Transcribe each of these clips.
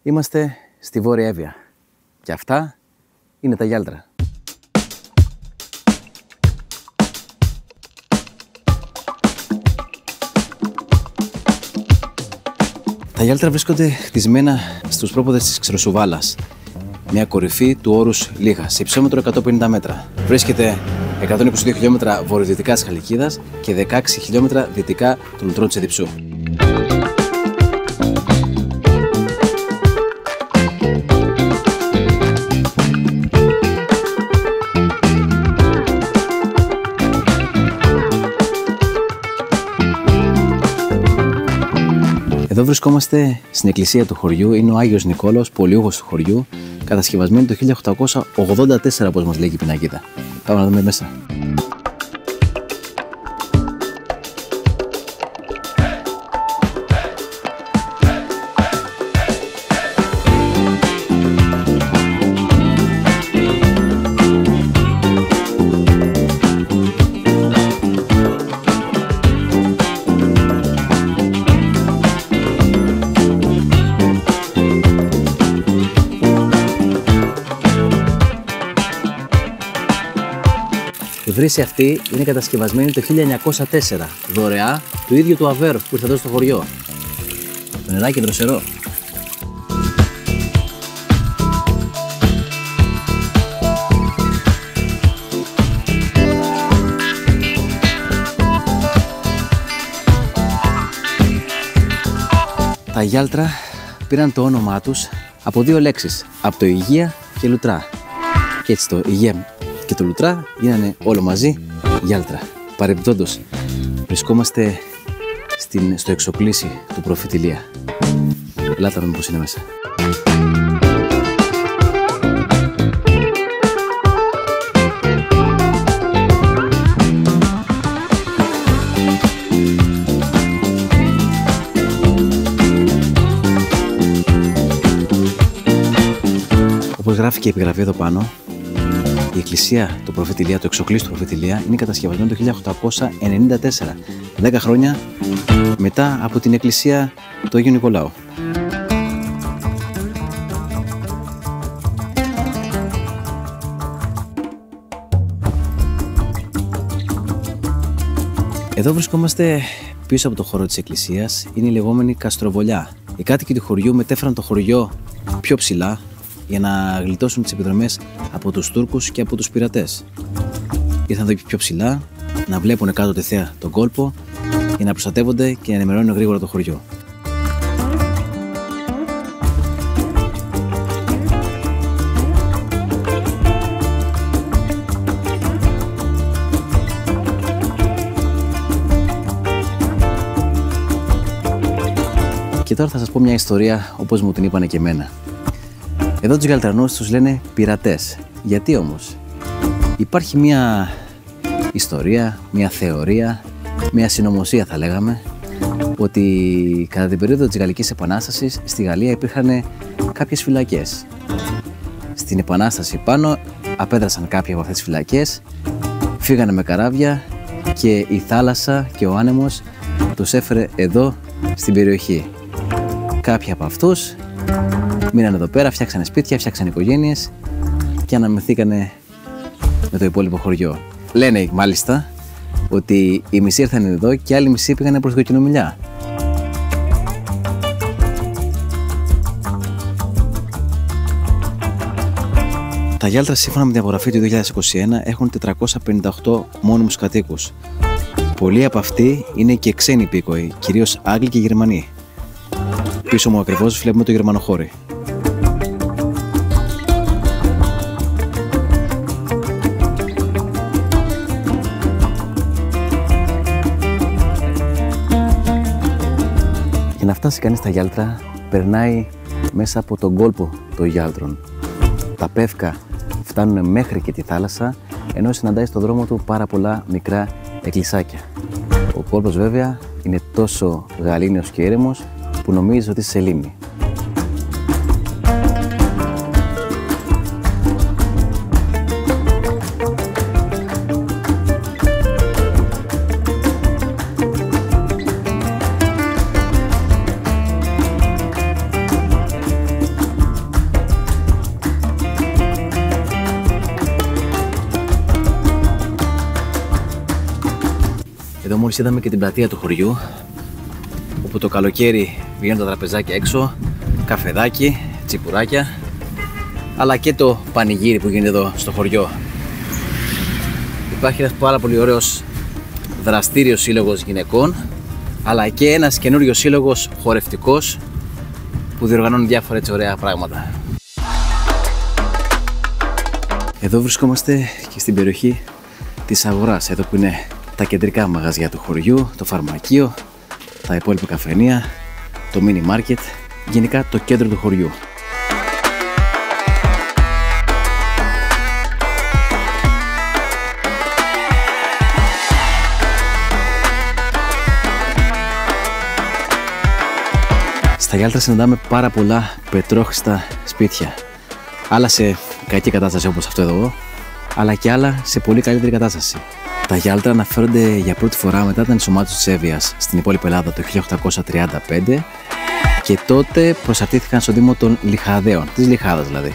Είμαστε στη Βόρεια Εύβοια και αυτά είναι τα Γιάλτρα. Τα Γιάλτρα βρίσκονται χτισμένα στους πρόποδες της Ξεροσουβάλλας, μια κορυφή του όρους Λίγα, σε υψόμετρο 150 μέτρα. Βρίσκεται 122 χιλιόμετρα βορειοδυτικά της Χαλκίδας και 16 χιλιόμετρα δυτικά των Λουτρών της Εδιψού. Εδώ βρισκόμαστε στην εκκλησία του χωριού, είναι ο Άγιος Νικόλαος, πολιούχος του χωριού, κατασκευασμένη το 1884 όπως μας λέει η πινακίδα. Πάμε να δούμε μέσα. Η βρύση αυτή είναι κατασκευασμένη το 1904, δωρεά του ίδιου του Αβέροφ που ήρθε εδώ στο χωριό. Το νεράκι δροσερό. Τα Γιάλτρα πήραν το όνομά τους από δύο λέξεις, από το Υγεία και Λουτρά. Και έτσι το Υγεία και το Λουτρά γίνανε όλο μαζί Γιάλτρα. Παρεμπιπτόντως, βρισκόμαστε στο εξοκλήσι του προφήτη Ηλία. Ελάτε να δούμε πώς είναι μέσα. Όπως γράφει και η επιγραφή εδώ πάνω, η εκκλησία του προφήτη Ηλία, το εξοκλήσι του προφήτη Ηλία, είναι κατασκευασμένο το 1894, 10 χρόνια μετά από την εκκλησία του Αγίου Νικολάου. Εδώ βρισκόμαστε πίσω από το χώρο της εκκλησίας, είναι η λεγόμενη Καστροβολιά. Οι κάτοικοι του χωριού μετέφεραν το χωριό πιο ψηλά για να γλιτώσουν τις επιδρομές από τους Τούρκους και από τους πειρατές. Ήρθαν εδώ πιο ψηλά, να βλέπουν κάτω τη θέα τον κόλπο για να προστατεύονται και να ενημερώνουν γρήγορα το χωριό. Και τώρα θα σας πω μια ιστορία όπως μου την είπανε και εμένα. Εδώ τους Γιαλτρανούς τους λένε πειρατές. Γιατί όμως? Υπάρχει μια ιστορία, μια θεωρία, μια συνωμοσία θα λέγαμε, ότι κατά την περίοδο της Γαλλικής Επανάστασης στη Γαλλία υπήρχαν κάποιες φυλακές. Στην Επανάσταση πάνω απέδρασαν κάποια από αυτές τις φυλακές, φύγανε με καράβια και η θάλασσα και ο άνεμος τους έφερε εδώ στην περιοχή. Κάποιοι από αυτούς μείναν εδώ πέρα, φτιάξανε σπίτια, φτιάξανε οικογένειες και αναμεθήκανε με το υπόλοιπο χωριό. Λένε μάλιστα ότι οι μισοί ήρθαν εδώ και άλλοι μισοί πήγανε προς Κοκκινομιλιά. Τα Γιάλτρα σύμφωνα με την απογραφή του 2021 έχουν 458 μόνιμους κατοίκους. Πολλοί από αυτοί είναι και ξένοι υπήκοοι, κυρίως Άγγλοι και Γερμανοί. Πίσω μου ακριβώς βλέπουμε το γερμανοχώρι. Για να φτάσει κανείς στα Γιάλτρα περνάει μέσα από τον κόλπο των Γιάλτρων. Τα πεύκα φτάνουν μέχρι και τη θάλασσα, ενώ συναντάει στον δρόμο του πάρα πολλά μικρά εκκλησάκια. Ο κόλπος βέβαια είναι τόσο γαλήνιος και ήρεμος που νομίζεις ότι είσαι σε λίμνη. μόλις είδαμε και την πλατεία του χωριού, όπου το καλοκαίρι βγαίνουν τα τραπεζάκια έξω, καφεδάκι, τσιπουράκια, αλλά και το πανηγύρι που γίνεται εδώ στο χωριό. Υπάρχει ένας πάρα πολύ ωραίος δραστήριος σύλλογος γυναικών, αλλά και ένας καινούριος σύλλογος χορευτικός που διοργανώνει διάφορα έτσι ωραία πράγματα. Εδώ βρισκόμαστε και στην περιοχή της αγοράς, εδώ που είναι τα κεντρικά μαγαζιά του χωριού, το φαρμακείο, τα υπόλοιπα καφενεία, το mini market, γενικά το κέντρο του χωριού. Στα Γιάλτα συναντάμε πάρα πολλά πετρόχριστα σπίτια. Άλλα σε κακή κατάσταση όπως αυτό εδώ, αλλά και άλλα σε πολύ καλύτερη κατάσταση. Τα Γιάλτα αναφέρονται για πρώτη φορά μετά την ενσωμάτωση της Εύβοιας στην υπόλοιπη Ελλάδα το 1835 και τότε προσαρτήθηκαν στο Δήμο των Λιχαδαίων, της Λιχάδας δηλαδή.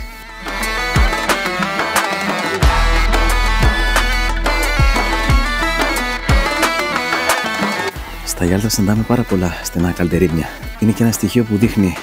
Στα Γιάλτα συναντάμε πάρα πολλά στενά καλντερίμια. Είναι και ένα στοιχείο που δείχνει